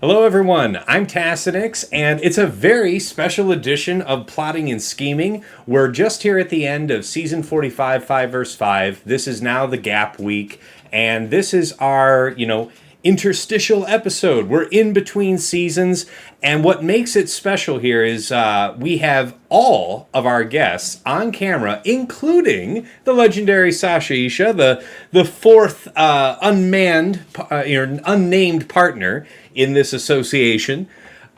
Hello, everyone. I'm Tassinix, and it's a very special edition of Plotting and Scheming. We're just here at the end of Season 45, 5 vs. 5. This is now the gap week, and this is our, interstitial episode. We're in between seasons, and what makes it special here is we have all of our guests on camera, including the legendary Sashaisha, the fourth unnamed partner in this association.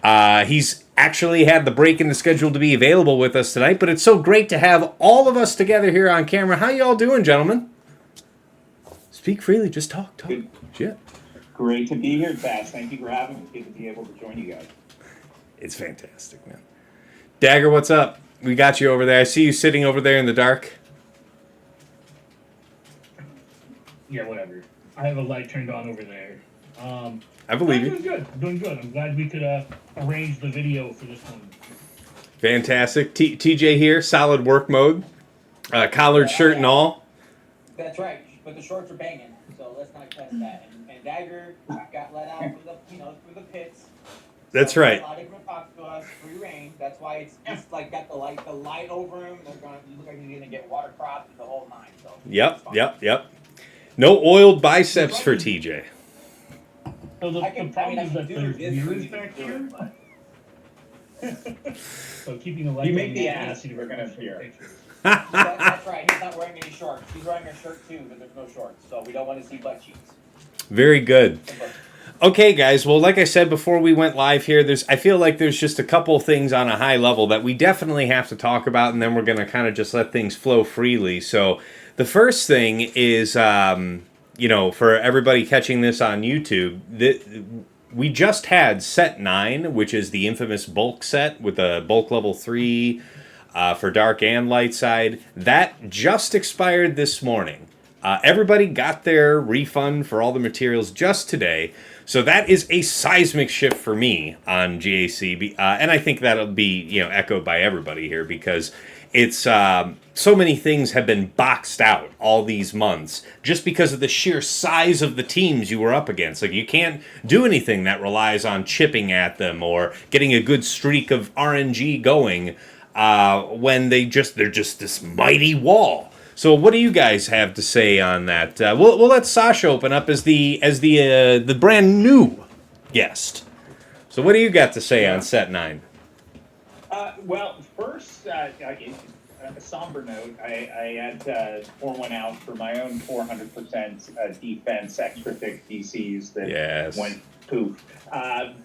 He's actually had the break in the schedule to be available with us tonight, but it's so great to have all of us together here on camera. How y'all doing, gentlemen? Speak freely, just talk. Good. Shit. Great to be here, Bass. Thank you for having me. Good to be able to join you guys. It's fantastic, man. Dagger, what's up? We got you over there. I see you sitting over there in the dark. Yeah, whatever. I have a light turned on over there. I believe you. Doing good. I'm glad we could arrange the video for this one. Fantastic. TJ here, solid work mode. Collared shirt and all. That's right, but the shorts are banging, so let's not test that. And Dagger got let out through the pits. That's so right. A lot of people talk to us, free reign. That's why it's like got the light over him. They're gonna look like he's gonna get water cropped the whole nine. So Yep. No oiled biceps for TJ. So the problem is that there's mirrors back here. So keeping the light. You make on the ass, capacity we're gonna for fear. pictures. that's right. He's not wearing any shorts. He's wearing a shirt too, but there's no shorts, so we don't want to see butt cheeks. Very good. Okay, guys. Well, like I said before we went live here, I feel like there's just a couple things on a high level that we definitely have to talk about, and then we're going to kind of just let things flow freely. So the first thing is, for everybody catching this on YouTube, we just had set 9, which is the infamous bulk set with the bulk level 3 for dark and light side. That just expired this morning. Everybody got their refund for all the materials just today. So that is a seismic shift for me on GAC. And I think that'll be echoed by everybody here because it's so many things have been boxed out all these months just because of the sheer size of the teams you were up against. Like, you can't do anything that relies on chipping at them or getting a good streak of RNG going when they're just this mighty wall. So what do you guys have to say on that? We'll let Sasha open up as the brand new guest. So what do you got to say on set 9? Well, first, a somber note. I had pour one out for my own 400% defense extra thick DCs that went poof.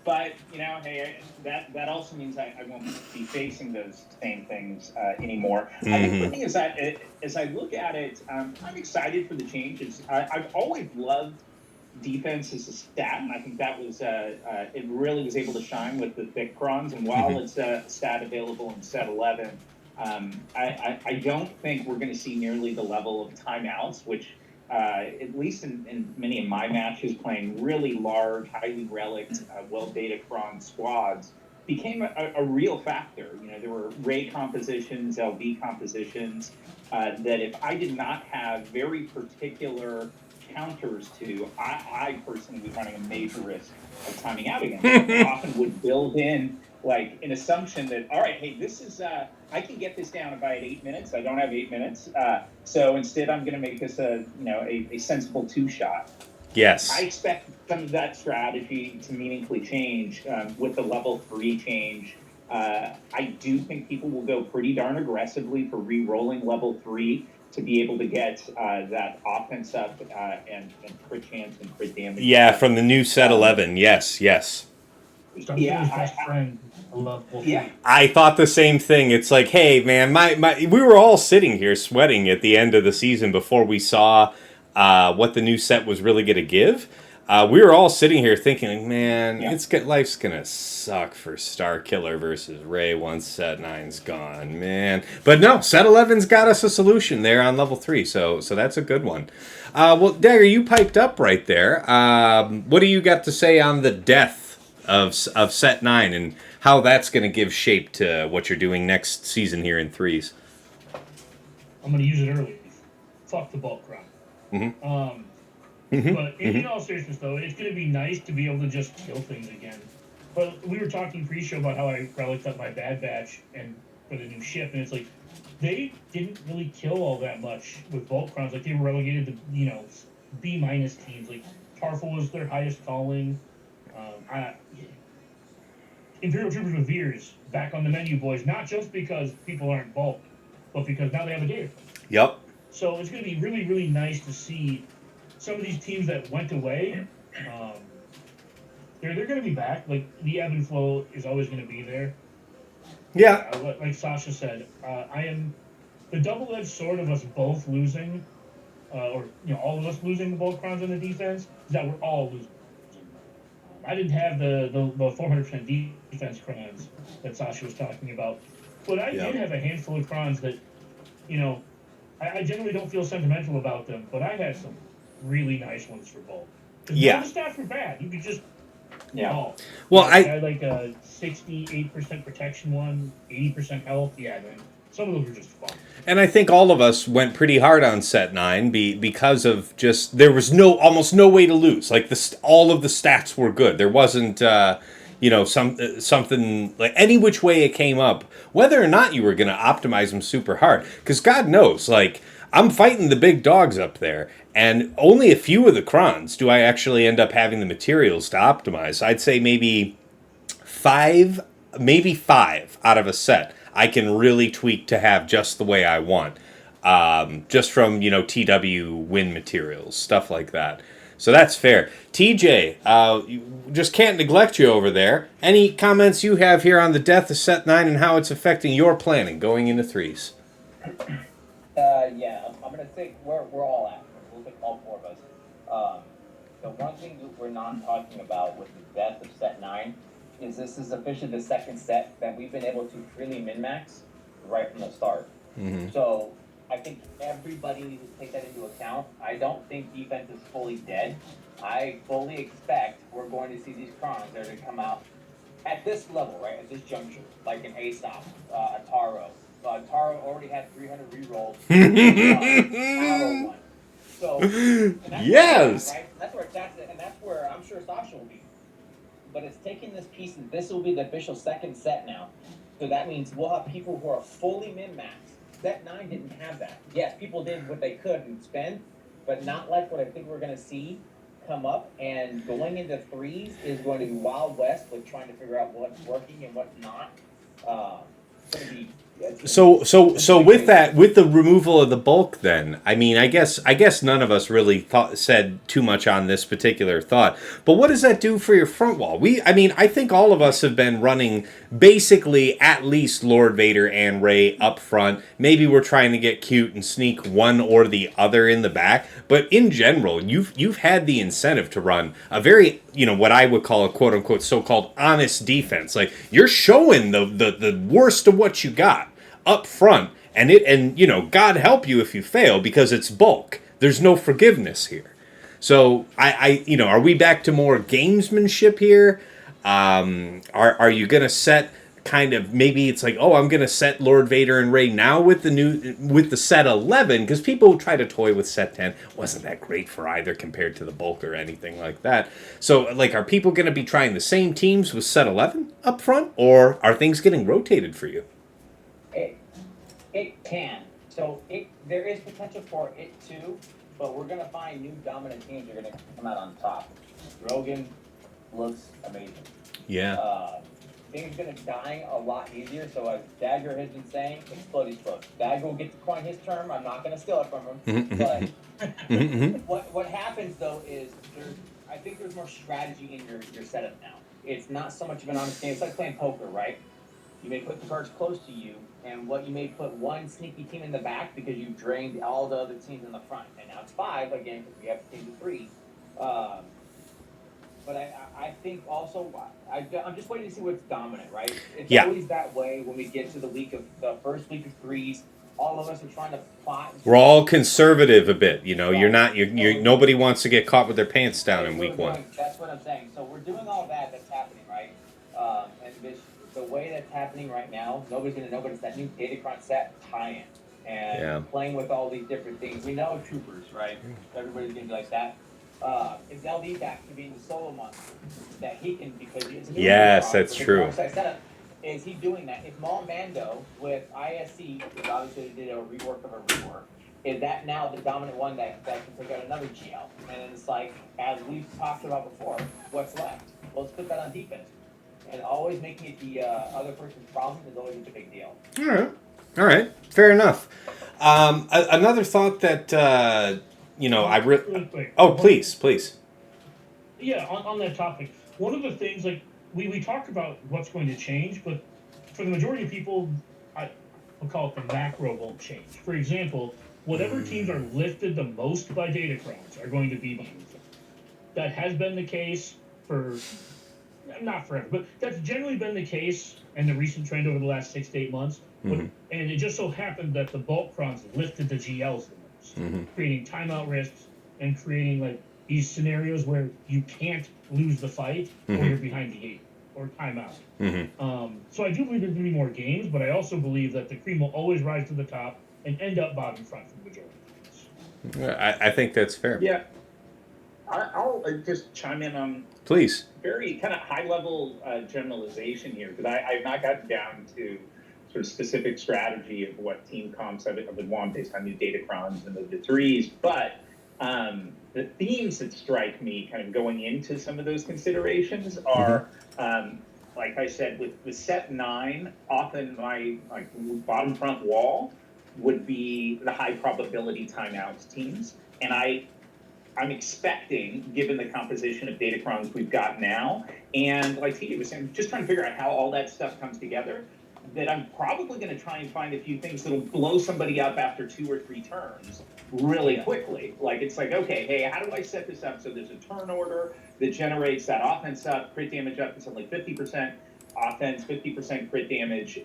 But hey, that also means I won't be facing those same things anymore. I think for me is that as I look at it, I'm excited for the changes. I've always loved defense as a stat, and I think that was it really was able to shine with the thick crons. And while it's a stat available in set 11, I don't think we're going to see nearly the level of timeouts, which at least in many of my matches playing really large, highly relicked, well-data cron squads, became a real factor. There were Ray compositions, LV compositions, that if I did not have very particular counters to, I personally was running a major risk of timing out again. I often would build in like an assumption that, all right, hey, this is, I can get this down if I had 8 minutes. I don't have 8 minutes. So instead I'm going to make this a sensible 2-shot. Yes. I expect some of that strategy to meaningfully change with the level 3 change. I do think people will go pretty darn aggressively for re-rolling level 3 to be able to get that offense up and crit chance and crit damage. Yeah, from the new set 11. Yes. I thought the same thing. It's like, hey, man, we were all sitting here sweating at the end of the season before we saw what the new set was really going to give. We were all sitting here thinking, man, life's going to suck for Star Killer versus Ray once set 9's gone, man. But no, set 11's got us a solution there on level 3, so that's a good one. Well, Dagger, you piped up right there. What do you got to say on the death of set 9 and how that's going to give shape to what you're doing next season here in 3s? I'm going to use it early. Fuck the bulk crop. But in all seriousness, though, it's going to be nice to be able to just kill things again. But we were talking pre-show about how I relicked up my Bad Batch and for the new ship, and it's like they didn't really kill all that much with Volcrons. Like they were relegated to B- teams. Like Tarful was their highest calling. Imperial Troopers with Veers back on the menu, boys. Not just because people aren't bulk, but because now they have a data. Yep. So it's going to be really, really nice to see some of these teams that went away. They're going to be back. Like the ebb and flow is always going to be there. Yeah. Like Sasha said, I am the double-edged sword of us both losing, or all of us losing the Volcrons in the defense. Is that we're all losing. I didn't have the 400% defense crons that Sasha was talking about, but I did have a handful of crons that, I generally don't feel sentimental about them, but I had some really nice ones for both. None of the stats were bad. You could just Well, I had like a 68% protection one, 80% health. Yeah, man. Some of those were just fun. And I think all of us went pretty hard on set 9 because of just there was almost no way to lose. Like all of the stats were good. There wasn't something like any which way it came up, whether or not you were going to optimize them super hard. Because God knows, like I'm fighting the big dogs up there, and only a few of the crons do I actually end up having the materials to optimize. I'd say maybe five out of a set I can really tweak to have just the way I want. Just from, TW win materials, stuff like that. So that's fair. TJ, you just can't neglect you over there. Any comments you have here on the death of Set 9 and how it's affecting your planning going into 3s? Yeah, I'm going to say where we're all at. We'll take all 4 of us. The one thing that we're not talking about with the death of Set 9 is this is officially the second set that we've been able to freely min-max right from the start. Mm-hmm. So I think everybody needs to take that into account. I don't think defense is fully dead. I fully expect we're going to see these crons that are going to come out at this level, right, at this juncture, like an Aesop, a Taro. Taro already had 300 rerolls. Taro won. So, that's yes! Right? That's where it's at, and that's where I'm sure Sasha will be. But it's taking this piece, and this will be the official second set now. So that means we'll have people who are fully min-maxed. Set 9 didn't have that. Yes, people did what they could and spend, but not like what I think we're going to see come up. And going into 3s is going to be Wild West with trying to figure out what's working and what's not. It's going to be... So with the removal of the bulk, then I mean, I guess none of us really said too much on this particular thought. But what does that do for your front wall? I think all of us have been running basically at least Lord Vader and Rey up front. Maybe we're trying to get cute and sneak one or the other in the back. But in general, you've had the incentive to run a very what I would call a quote unquote so-called honest defense. Like you're showing the worst of what you got up front, and God help you if you fail because it's bulk. There's no forgiveness here. So are we back to more gamesmanship here? Are you gonna set kind of maybe it's like I'm gonna set Lord Vader and Rey now with the set 11 because people try to toy with set 10 wasn't that great for either compared to the bulk or anything like that. So like are people gonna be trying the same teams with set 11 up front or are things getting rotated for you? It can. So there is potential for it too, but we're gonna find new dominant teams that are gonna come out on top. Rogan looks amazing. Yeah. Things are gonna die a lot easier. So as Dagger has been saying, explode. Dagger will get to coin his term. I'm not gonna steal it from him. But what happens though is I think there's more strategy in your setup now. It's not so much of an honest game. It's like playing poker, right? You may put the cards close to you, and what you may put one sneaky team in the back because you drained all the other teams in the front. And now it's 5 again because we have to take the 3. But I think also I'm just waiting to see what's dominant, right? It's always that way when we get to the first week of 3s. All of us are trying to plot. We're all conservative a bit, You're not. Nobody wants to get caught with their pants down in week 1. That's what I'm saying. So we're doing all that's happening, right? And the way that's happening right now, nobody's going to know, but it's that new Datacron set tie-in. And playing with all these different things. We know troopers, right? Everybody's going to be like that. His LD back can be in the solo monster that he can, because it's a new Yes, drop that's with the true. alongside setup. Is he doing that? If Maul Mando with ISC, because obviously they did a rework of a rework, is that now the dominant one that can take out another GL? And it's like, as we've talked about before, what's left? Well, let's put that on defense. And always making it the other person's problem is always a big deal. All right, fair enough. Another thought that Really quick. Oh, please. Yeah, on that topic, one of the things, like, we talked about what's going to change, but for the majority of people, I'll call it the macro won't change. For example, whatever teams are lifted the most by datacrons are going to be behind. That has been the case for, not forever, but that's generally been the case in the recent trend over the last 6 to 8 months. And it just so happened that the bulk crons lifted the GLs the most, creating timeout risks and creating like these scenarios where you can't lose the fight or you're behind the game or timeout. So I do believe there's going to be more games, but I also believe that the cream will always rise to the top and end up bottom front for the majority of games. I think that's fair. Yeah. I'll just chime in on Please. very kind of high-level generalization here, because I've not gotten down to sort of specific strategy of what team comps I would want based on new datacrons and the threes, but the themes that strike me kind of going into some of those considerations are, like I said, with set 9, often my bottom front wall would be the high probability timeouts teams, and I'm expecting, given the composition of datacrons we've got now, and like TJ was saying, just trying to figure out how all that stuff comes together, that I'm probably going to try and find a few things that'll blow somebody up after 2 or 3 turns really quickly. Like, it's like, okay, hey, how do I set this up so there's a turn order that generates that offense up, crit damage up to something like 50% offense, 50% crit damage,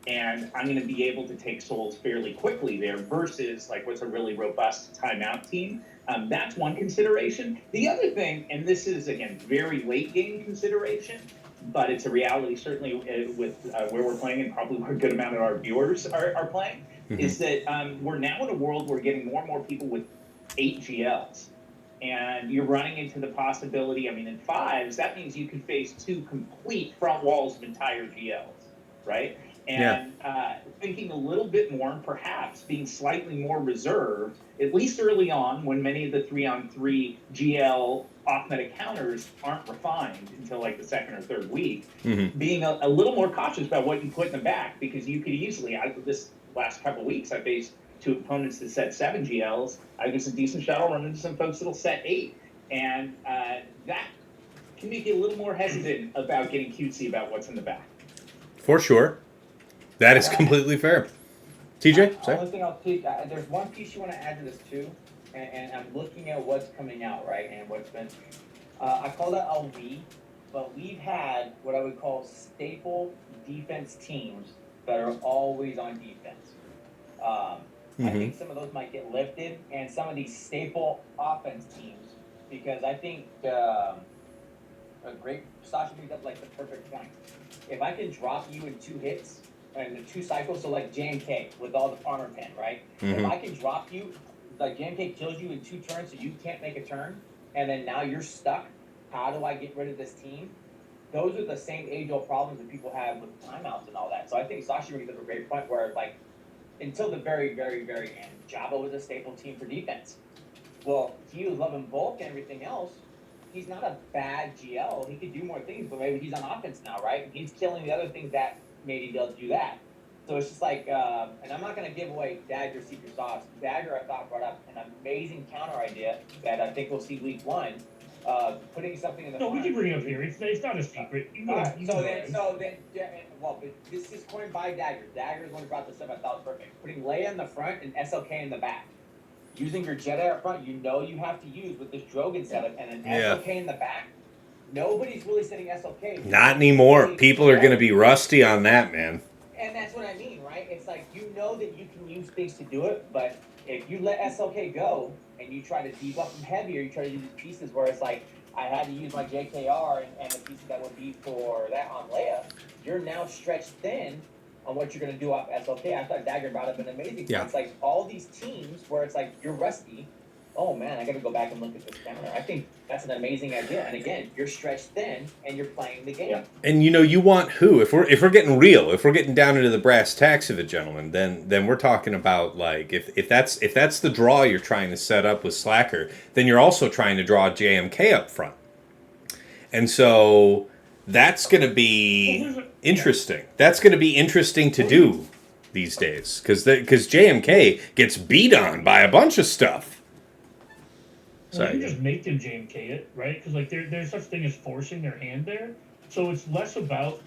and I'm going to be able to take souls fairly quickly there versus like what's a really robust timeout team. That's one consideration. The other thing, and this is, again, very late game consideration, but it's a reality certainly with where we're playing and probably where a good amount of our viewers are playing, is that we're now in a world where we're getting more and more people with 8 GLs. And you're running into the possibility, I mean, in 5s, that means you can face 2 complete front walls of entire GLs, right? And thinking a little bit more and perhaps being slightly more reserved, at least early on when many of the 3-on-3 GL off-meta counters aren't refined until like the 2nd or 3rd week, being a little more cautious about what you put in the back, because you could easily, this last couple of weeks, I faced 2 opponents that set 7 GLs. I guess a decent shot, I'll run into some folks that'll set 8. And that can make you a little more hesitant about getting cutesy about what's in the back. For sure. That is completely fair. TJ? The only thing I'll take, there's one piece you want to add to this too, and I'm looking at what's coming out, right, and what's been, I call that LV, but we've had what I would call staple defense teams that are always on defense. I think some of those might get lifted, and some of these staple offense teams, because I think a great Sasha brings up like the perfect point. If I can drop you in 2 hits and the 2 cycles, so like JMK with all the armor pen, right? If I can drop you, like JMK kills you in 2 turns, so you can't make a turn, and then now you're stuck. How do I get rid of this team? Those are the same age-old problems that people have with timeouts and all that. So I think Sasha brings up a great point where, like, until the very, very, very end, Jabba was a staple team for defense. Well, he was loving bulk and everything else. He's not a bad GL. He could do more things, but maybe he's on offense now, right? He's killing the other things that made him be able to do that. So it's just like, and I'm not going to give away Dagger's secret sauce. Dagger, I thought, brought up an amazing counter idea that I think we'll see week 1. Putting something in the front. We can bring it up here. It's not a secret. But this is coined by Dagger. Dagger is the one who brought this up. I thought it was perfect. Putting Leia in the front and SLK in the back. Using your Jedi up front, you have to use with this Drogon setup, and an SLK in the back. Nobody's really setting SLK. Not anymore. People are going to be rusty on that, man. And that's what I mean, right? It's like, you know that you can use things to do it, but if you let SLK go and you try to debuff them heavier, you try to use pieces where it's like, I had to use my JKR and the pieces that would be for that on Leia, you're now stretched thin on what you're going to do off SLK. I thought Dagger brought up an amazing point. It's like all these teams where it's like you're rusty, oh man, I got to go back and look at this counter. I think that's an amazing idea. And again, you're stretched thin and you're playing the game. Yeah. And you want who? If we're getting real, if we're getting down into the brass tacks of it, gentlemen, then we're talking about like if that's the draw you're trying to set up with Slacker, then you're also trying to draw JMK up front. And so that's going to be interesting. That's going to be interesting to do these days because JMK gets beat on by a bunch of stuff. Well, you can just make them JMK it, right? Because like there's such thing as forcing their hand there. So it's less about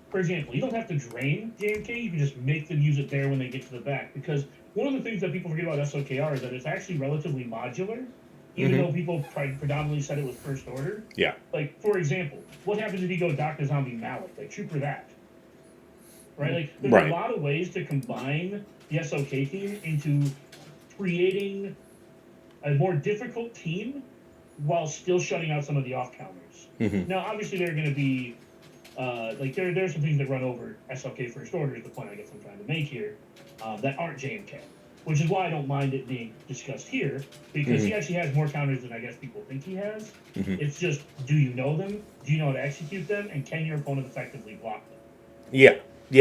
for example, you don't have to drain JMK. You can just make them use it there when they get to the back. Because one of the things that people forget about SOKR is that it's actually relatively modular. Even though people predominantly said it was first order. Yeah. Like, for example, what happens if you go Dr. Zombie Malik? Like, trooper that. Right? Like, there's a lot of ways to combine the SOK team into creating a more difficult team while still shutting out some of the off-counters. Now, obviously, there are going to be, there are some things that run over SOK first order is the point I guess I'm trying to make here, that aren't JMK. Which is why I don't mind it being discussed here, because he actually has more counters than I guess people think he has. It's just, do you know them? Do you know how to execute them? And can your opponent effectively block them? Yeah.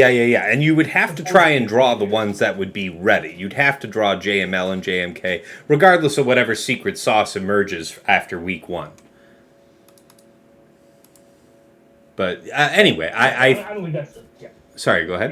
And you would have to try and draw the ones that would be ready. You'd have to draw JML and JMK, regardless of whatever secret sauce emerges after week 1. But anyway, I don't think that's Sorry, go ahead.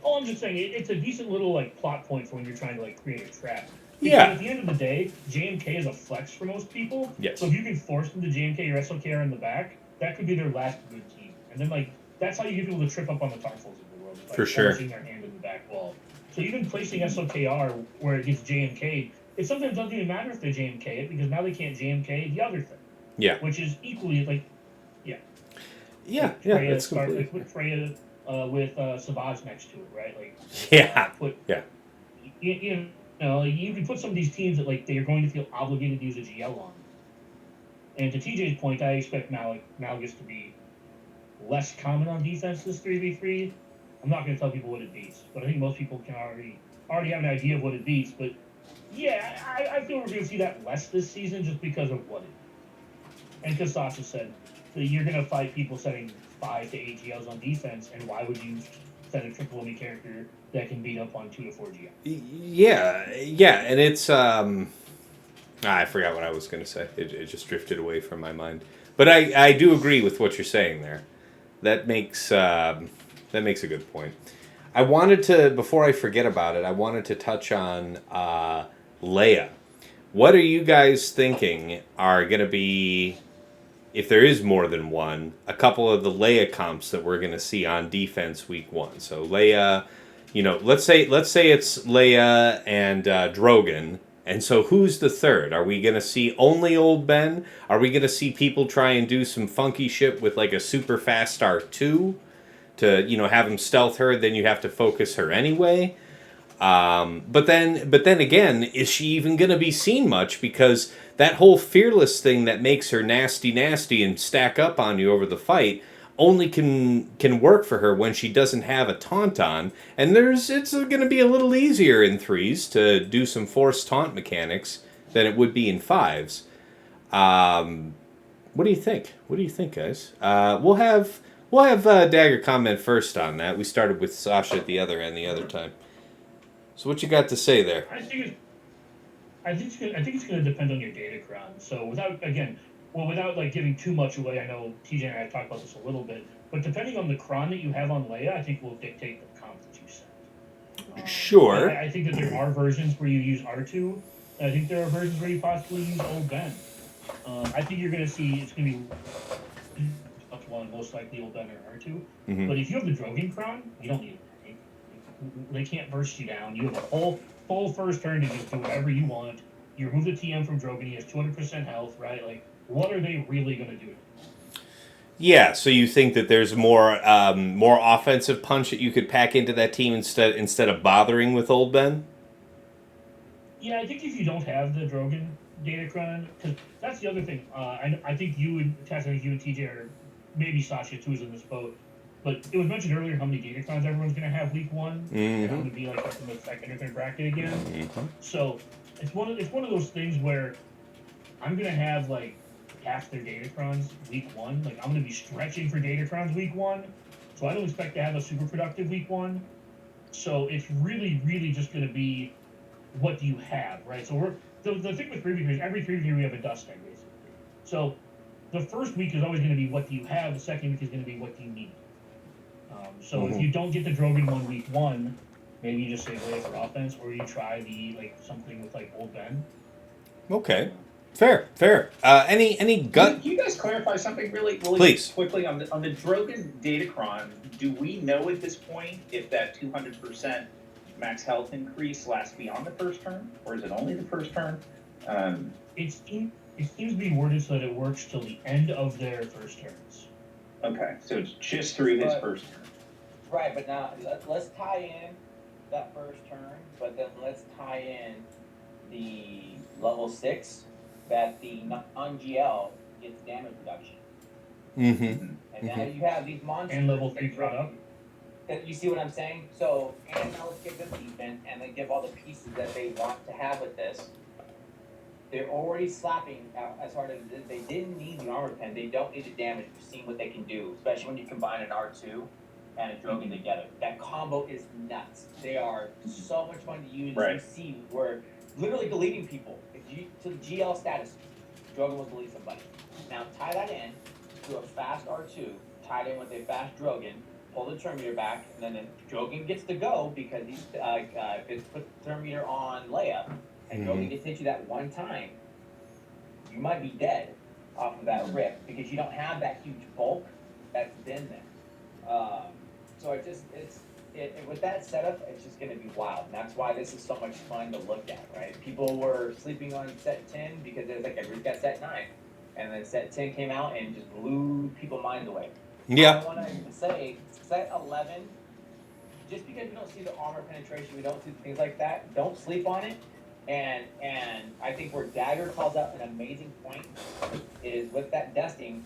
I'm just saying it's a decent little like plot point for when you're trying to like create a trap. Because at the end of the day, JMK is a flex for most people. Yes. So if you can force them to JMK or SOKR in the back, that could be their last good team. And then like that's how you get people to trip up on the Tarfals of the world. Like, for sure. Forcing their hand in the back wall. So even placing SOKR where it gets JMK, it sometimes doesn't even matter if they JMK it because now they can't JMK the other thing. Yeah. Which is equally like Freya that's complete. Put Freya with Savage next to it, right? Like you know, you can put some of these teams that like they're going to feel obligated to use a GL on. And to TJ's point, I expect Malgus to be less common on defense this 3v3. I'm not going to tell people what it beats, but I think most people can already have an idea of what it beats. But yeah, I feel we're going to see that less this season just because of what it is. And because Sasha said, so you're going to fight people setting 5 to 8 GLs on defense, and why would you set a triple enemy character that can beat up on 2 to 4 GL? Yeah, and it's I forgot what I was going to say. It just drifted away from my mind. But I do agree with what you're saying there. That makes a good point. I wanted to, before I forget about it, I wanted to touch on Leia. What are you guys thinking are going to be, if there is more than one, a couple of the Leia comps that we're going to see on defense week 1? So Leia, let's say it's Leia and Drogon. And so who's the third? Are we going to see only Old Ben? Are we going to see people try and do some funky shit with like a super fast R2 to, have him stealth her, then you have to focus her anyway? But then again, is she even going to be seen much? Because that whole fearless thing that makes her nasty and stack up on you over the fight only can work for her when she doesn't have a taunt on. And it's going to be a little easier in 3s to do some forced taunt mechanics than it would be in 5s. What do you think? What do you think, guys? We'll have Dagger comment first on that. We started with Sasha at the other end the other time. So what you got to say there? I think it's going to depend on your datacron. So without like giving too much away, I know TJ and I have talked about this a little bit, but depending on the cron that you have on Leia, I think will dictate the comp that you set. Sure. I think that there are versions where you use R2. I think there are versions where you possibly use Old Ben. I think you're going to see it's going to be up to one, most likely Old Ben or R2. Mm-hmm. But if you have the Drogon cron, you don't need it. They can't burst you down. You have a full first turn to just do whatever you want. You remove the TM from Drogon. He has 200% health, right? Like, what are they really going to do? Yeah, so you think that there's more offensive punch that you could pack into that team instead of bothering with Old Ben? Yeah, I think if you don't have the Drogon datacron, because that's the other thing. I think you and Tess, I think you and TJ are, maybe Sasha too is in this boat. But it was mentioned earlier how many datacrons everyone's going to have week 1. Mm-hmm. And I'm going to be like in the second or third bracket again. Mm-hmm. So it's one of those things where I'm gonna have like half their Datacrons week one. Like I'm gonna be stretching for Datacrons week one, so I don't expect to have a super productive week one. So it's really just gonna be what do you have, right? So the thing with preview is every preview we have a dust egg basically. So the first week is always going to be what do you have. The second week is going to be what do you need. So if you don't get the Drogon one week one, maybe you just save away for offense, or you try something with like Old Ben. Okay, fair. Any gut? Can you guys clarify something really Please. quickly on the Drogon Datacron? Do we know at this point if that 200% max health increase lasts beyond the first turn, or is it only the first turn? It seems to be worded so that it works till the end of their first turns. Okay, so it's just through his first turn. Right, but now let's tie in that first turn, but then let's tie in the level 6 that the non-GL gets damage reduction. Mm-hmm. And now you have these monsters. And level 3 product. You see what I'm saying? So, and now let's give them defense, and then give all the pieces that they want to have with this. They're already slapping as hard as they didn't need the armor pen. They don't need the damage. We've seen what they can do, especially when you combine an R2 and a Drogon together. That combo is nuts. They are so much fun to use. Right. You see, we're literally deleting people. To the GL status, Drogon will delete somebody. Now tie that in to a fast R2, tied in with a fast Drogon. Pull the turn meter back, and then Drogon gets to go because he's put the turn meter on Leia, and Drogon gets hit you that one time. You might be dead off of that rip because you don't have that huge bulk that's been there. So with that setup, it's just going to be wild. And that's why this is so much fun to look at, right? People were sleeping on set 10 because there's we've got set 9, and then set 10 came out and just blew people's minds away. Yeah. I want to say set 11, just because we don't see the armor penetration, we don't see things like that, don't sleep on it. And I think where Dagger calls out an amazing point is with that dusting,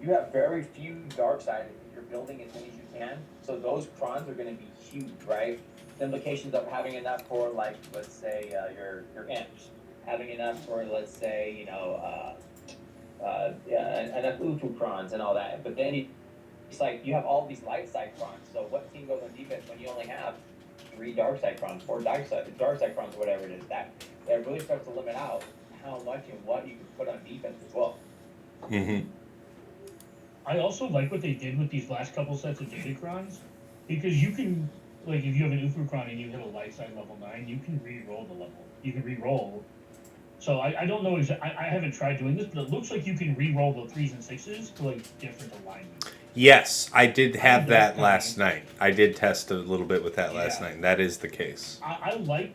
you have very few dark side if you're building as many as you can. So those crons are going to be huge, right? The implications of having enough for, like, let's say your imps, having enough for, let's say, enough Ufu crons and all that. But then it's like you have all these light side crons. So what team goes on defense when you only have 3 dark side crons, 4 dark side crons, whatever it is? That really starts to limit out how much and what you can put on defense as well. Mm-hmm. I also like what they did with these last couple sets of Datacrons, because you can, like, if you have an Ufucron and you hit a light side level 9, you can re-roll the level. You can re-roll. So I don't know exactly. I haven't tried doing this, but it looks like you can re-roll the 3s and 6s to like different alignments. Yes, I did have that last night. I did test a little bit with that last night, and that is the case. I like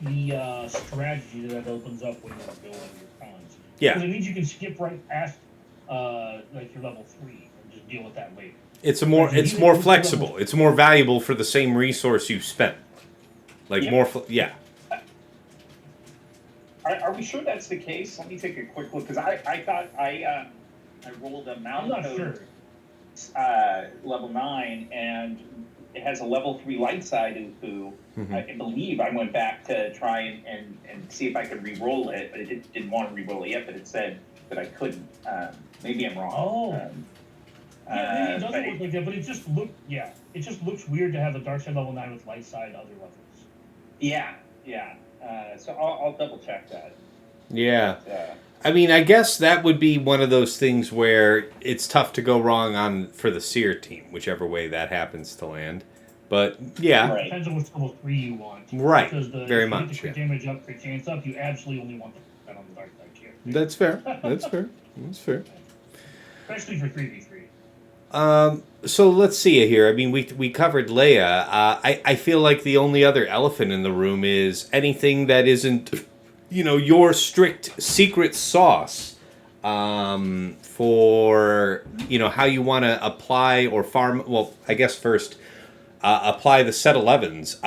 the strategy that opens up when you're building your crons. Yeah. Because it means you can skip right past like your level 3 and just deal with that later. It's more flexible. It's more valuable for the same resource you spent. Like yeah. Are we sure that's the case? Let me take a quick look because I thought I rolled a Mountain I'm not Code sure. Level 9 and it has a level 3 light side Ufu. Mm-hmm. I believe I went back to try and see if I could re-roll it, but it didn't want to re-roll it yet, but it said that I couldn't. Maybe I'm wrong. Oh. Yeah, it doesn't look like that, but it just looks weird to have a dark side level 9 with light side other levels. Yeah. So I'll double check that. Yeah. I mean, I guess that would be one of those things where it's tough to go wrong for the Seer team, whichever way that happens to land. But yeah, right. Depends on which level 3 you want. Right. Because very much. If you get the crit damage up, crit chance up, you absolutely only want that on the dark side tier. That's fair. That's fair. Especially for 3v3. So let's see here. I mean, we covered Leia. I feel like the only other elephant in the room is anything that isn't, your strict secret sauce for, how you want to apply or farm. Well, I guess first, apply the set 11s.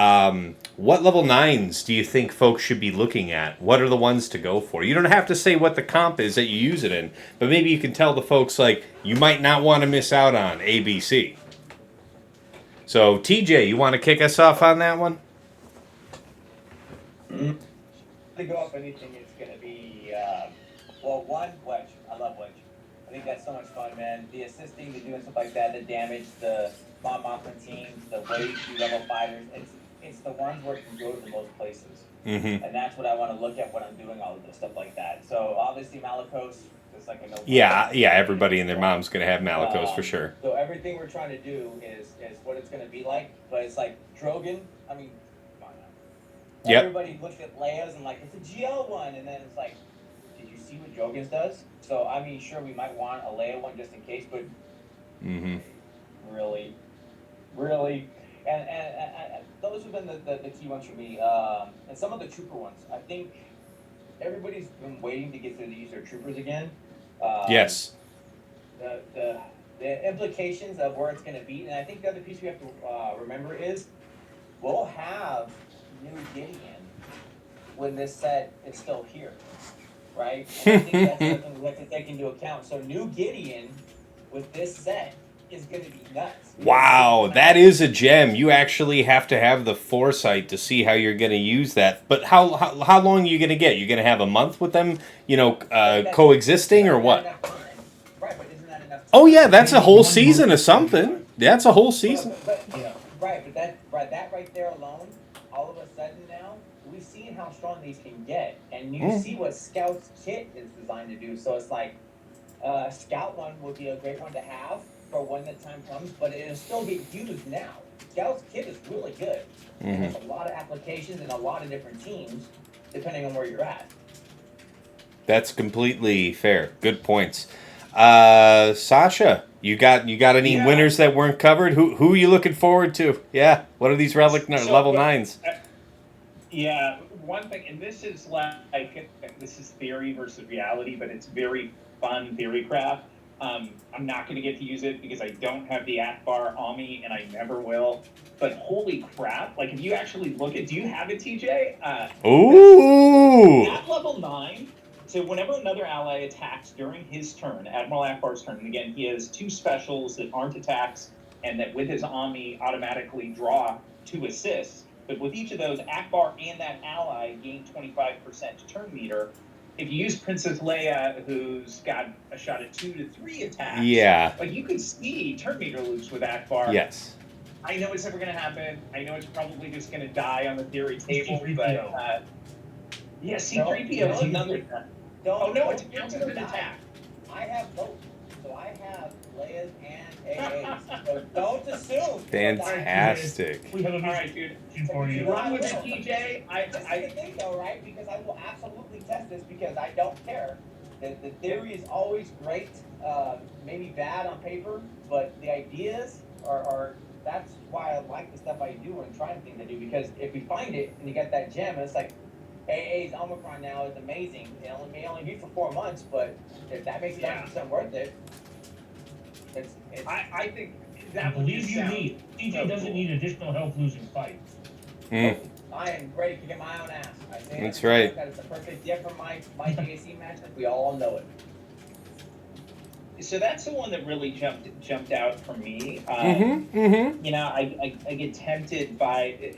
What level 9s do you think folks should be looking at? What are the ones to go for? You don't have to say what the comp is that you use it in, but maybe you can tell the folks, like, you might not want to miss out on ABC. So, TJ, you want to kick us off on that one? to go up anything, it's gonna be well, one wedge. I love wedge. I think that's so much fun, man. The assisting, the doing stuff like that, the damage, the Mon Mothma teams, the way you level fighters. It's the ones where it can go to the most places, and that's what I want to look at when I'm doing all of this stuff like that. So obviously Malicos is like a no. Yeah, everybody and their mom's gonna have Malicos for sure. So everything we're trying to do is what it's gonna be like, but it's like Drogon. I mean, come on now. Yep. Everybody looks at Leia's and like it's a GL one, and then it's like, did you see what Drogon's does? So I mean, sure, we might want a Leia one just in case, but really, and those have been the key ones for me. And some of the trooper ones, I think everybody's been waiting to get to use their troopers again. Yes. The implications of where it's going to be, and I think the other piece we have to remember is we'll have new Gideon when this set is still here, right? And I think that's something we have to take into account. So new Gideon with this set is going to be nuts. Wow, that is a gem. You actually have to have the foresight to see how you're going to use that. But how long are you going to get? You're going to have a month with them, coexisting or what? Right, but isn't that enough time? Oh yeah, that's a whole season of something. That's a whole season. Right, but that right there alone, all of a sudden now, we've seen how strong these can get, and you see what Scout's kit is designed to do. So it's like, Scout one would be a great one to have for when the time comes, but it'll still get used now. Scout's kit is really good. And there's a lot of applications and a lot of different teams, depending on where you're at. That's completely fair. Good points. Sasha, you got any winners that weren't covered? Who are you looking forward to? Yeah, what are these level 9s? Yeah, one thing, and this is this is theory versus reality, but it's very fun theory craft. I'm not going to get to use it because I don't have the Akbar on me, and I never will. But holy crap! Like if you actually look at, do you have it, TJ? Ooh! At level 9. So whenever another ally attacks during his turn, Admiral Akbar's turn, and again, he has 2 specials that aren't attacks, and that with his Ami automatically draw 2 assists. But with each of those, Akbar and that ally gain 25% turn meter. If you use Princess Leia, who's got a shot at 2 to 3 attacks, like you could see turn meter loops with Akbar. Yes. I know it's never going to happen. I know it's probably just going to die on the theory table, but yeah, C-3PO is another. Oh no, it counts as an attack. I have both, so I have Leia's and AA's. So don't assume. Fantastic. We have a All right, dude. for you. Run with the TJ. This is the thing, though, right? Because I will absolutely test this because I don't care. The theory is always great, maybe bad on paper, but the ideas are that's why I like the stuff I do and trying things I do, because if we find it and you get that gem, it's like AA's Omicron now is amazing. It may only be for 4 months, but if that makes it 100% worth it, I think I that would believe just you sound need. TJ so doesn't cool. need additional help losing fights. I am ready to get my own ass. I say That's right. That is the perfect gift for my JC matchup. We all know it. So that's the one that really jumped out for me. You know, I get tempted by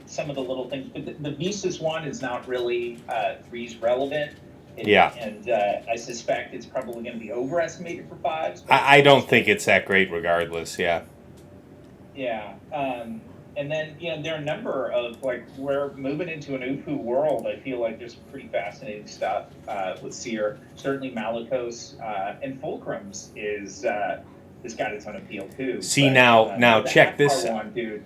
some of the little things, but the Visas one is not really 3's relevant. And I suspect it's probably going to be overestimated for 5s. I don't think it's that great regardless, yeah. Yeah. And then, there are a number of, we're moving into an UFU world. I feel like there's some pretty fascinating stuff with Seer. Certainly Malicos and Fulcrum's has got its own appeal, too. See, now check this out. One, dude,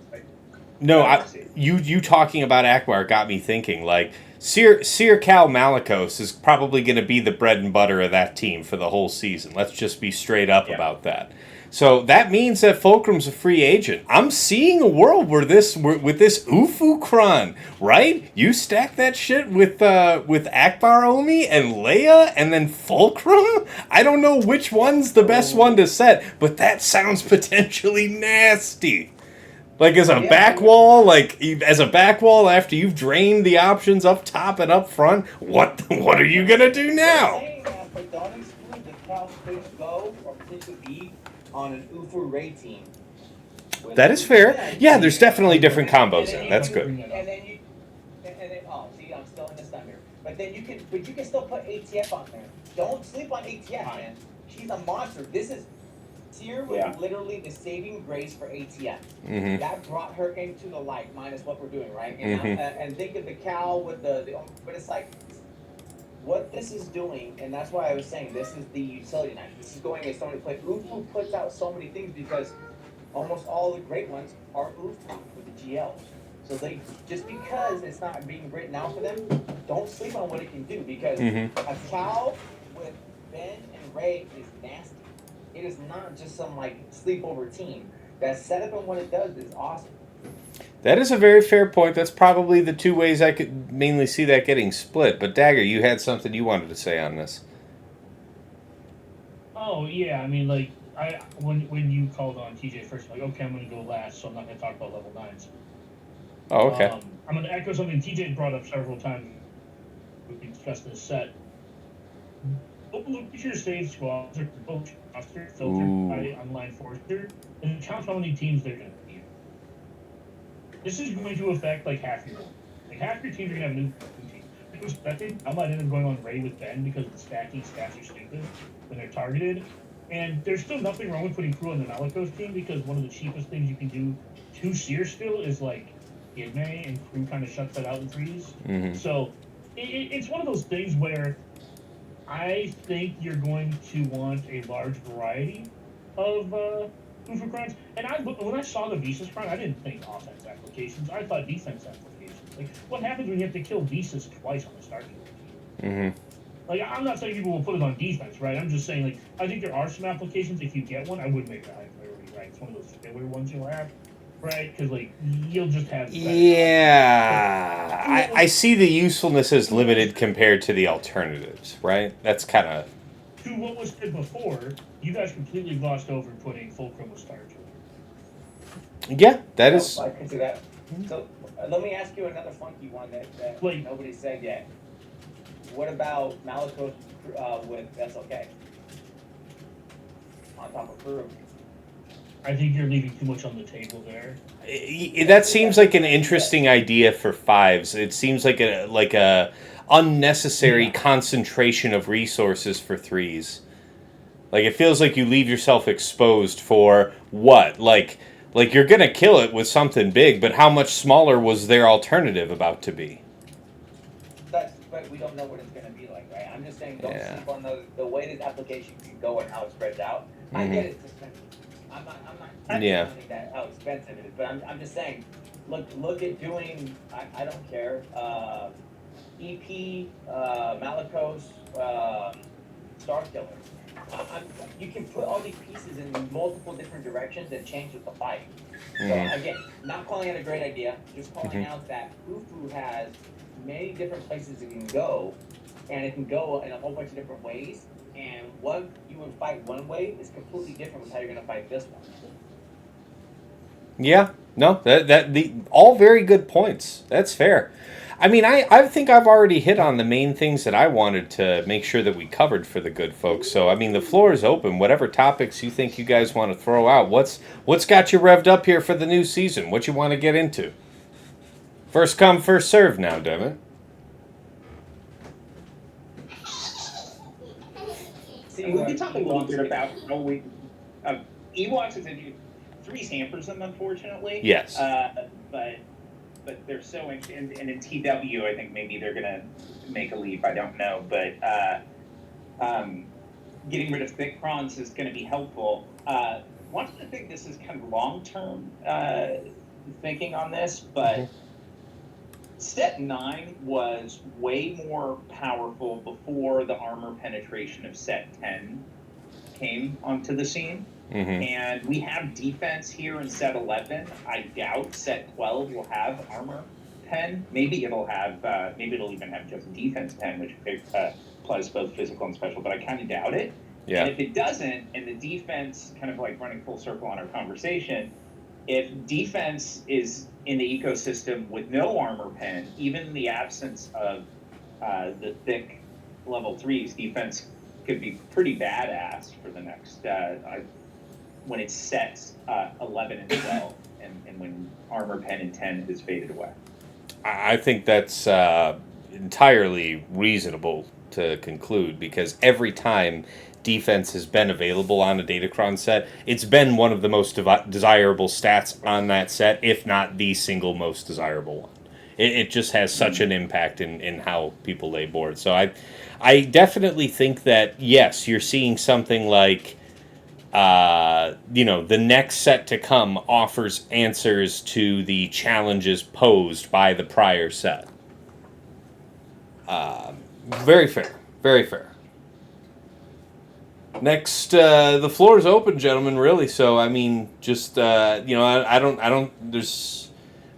you talking about Akbar got me thinking, Seer Cal Malicos is probably going to be the bread and butter of that team for the whole season. Let's just be straight up about that. So that means that Fulcrum's a free agent. I'm seeing a world where with this Ufu Kron, right? You stack that shit with Akbar Omi and Leia and then Fulcrum? I don't know which one's the best one to set, but that sounds potentially nasty. As a back wall, after you've drained the options up top and up front, what are you gonna do now? But don't exclude the Cal Space Go or potentially be on an UFU Ray team. That is fair. Yeah, there's definitely different combos in. That's good. And and then, oh, see, I'm still in the thunder. But then you can still put ATF on there. Don't sleep on ATF, man. She's a monster. Seer was literally the saving grace for ATF. Mm-hmm. That brought her into the light, minus what we're doing, right? And think of the cow with but it's like, what this is doing, and that's why I was saying this is the utility knife. This is going as somebody play. Ufu puts out so many things because almost all the great ones are Ufu with the GLs. So they just because it's not being written out for them, don't sleep on what it can do because a cow with Ben and Ray is nasty. It is not just some like sleepover team. That setup and what it does is awesome. That is a very fair point. That's probably the two ways I could mainly see that getting split. But Dagger, you had something you wanted to say on this. Oh yeah, I mean, like when you called on TJ first, like, okay, I'm going to go last, so I'm not going to talk about level 9s. Oh, okay. I'm going to echo something TJ brought up several times. We discussed this set. Look at your save squads or coach roster filtered by online Forrester, and count how many teams they're going to be. This is going to affect like half your teams are going to have new teams. I was expecting I might end up going on Ray with Ben because the stacking stats are stupid when they're targeted. And there's still nothing wrong with putting crew on the Malikos team because one of the cheapest things you can do to Seer still is like Gidme, and crew kind of shuts that out in threes. So it's one of those things where I think you're going to want a large variety of Ufu crimes. And when I saw the Visas crime, I didn't think offense applications. I thought defense applications. Like, what happens when you have to kill Visas twice on the start team? Like, I'm not saying people will put it on defense, right? I'm just saying, like, I think there are some applications. If you get one, I would make it a high priority, right? It's one of those filler ones you'll have. Right, because like you'll just have. Yeah, I see the usefulness as limited compared to the alternatives. Right, that's kind of. To what was said before, you guys completely glossed over putting Fulcrum with Star Killer. Yeah, that is. I can see that. So let me ask you another funky one that like, nobody said yet. What about Malikos with SLK on top of Crew? I think you're leaving too much on the table there. That seems like an interesting idea for 5s. It seems like a unnecessary concentration of resources for 3s. Like it feels like you leave yourself exposed for what? Like you're gonna kill it with something big, but how much smaller was their alternative about to be? But we don't know what it's gonna be like, right? I'm just saying don't sleep on the way this application can go and how it spreads out. I get it's expensive. I'm not saying that how expensive it is, but I'm just saying, look at doing. I don't care. EP, Malikos, Star Killer. You can put all these pieces in multiple different directions and change with the fight. So again, not calling it a great idea, just calling out that Ufu has many different places it can go, and it can go in a whole bunch of different ways. And what you would fight one way is completely different with how you're going to fight this one. Yeah, no, all very good points. That's fair. I mean, I think I've already hit on the main things that I wanted to make sure that we covered for the good folks. So, I mean, the floor is open. Whatever topics you think you guys want to throw out. What's got you revved up here for the new season? What you want to get into? First come, first serve now, damn it. We can talk a little bit about how Ewoks is in 3 hampers them, unfortunately. Yes. But they're so interesting. And in TW, I think maybe they're going to make a leap. I don't know. But getting rid of thick prawns is going to be helpful. Wanted to think this is kind of long-term thinking on this, but Set 9 was way more powerful before the armor penetration of Set 10 came onto the scene. And we have defense here in Set 11. I doubt Set 12 will have armor pen. Maybe it'll even have just defense pen, which applies both physical and special, but I kind of doubt it. Yeah. And if it doesn't, and the defense, kind of like running full circle on our conversation, if defense is in the ecosystem with no armor pen, even in the absence of the thick level 3s, defense could be pretty badass for the next, when it sets 11 and 12, and when armor pen and 10 is faded away. I think that's entirely reasonable to conclude, because every time defense has been available on a Datacron set, it's been one of the most desirable stats on that set, if not the single most desirable one. It just has such an impact in how people lay board. So I definitely think that, yes, you're seeing something like, the next set to come offers answers to the challenges posed by the prior set. Very fair. Very fair. Next, the floor is open, gentlemen. Really. So, I mean, just I don't. There's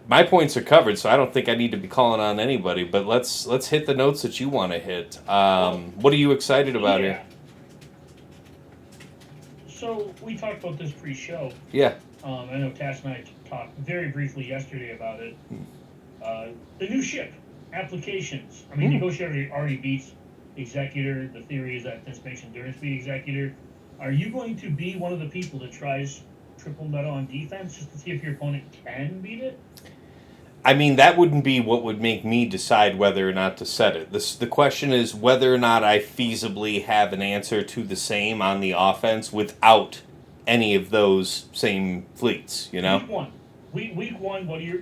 my points are covered, so I don't think I need to be calling on anybody. But let's hit the notes that you want to hit. What are you excited about here? So we talked about this pre-show. Yeah. I know Tash and I talked very briefly yesterday about it. The new ship applications. I mean, Negotiator already beats Executor. The theory is that this makes Endurance beat Executor. Are you going to be one of the people that tries triple meta on defense just to see if your opponent can beat it? I mean, that wouldn't be what would make me decide whether or not to set it. The question is whether or not I feasibly have an answer to the same on the offense without any of those same fleets, you know? Week one, what are your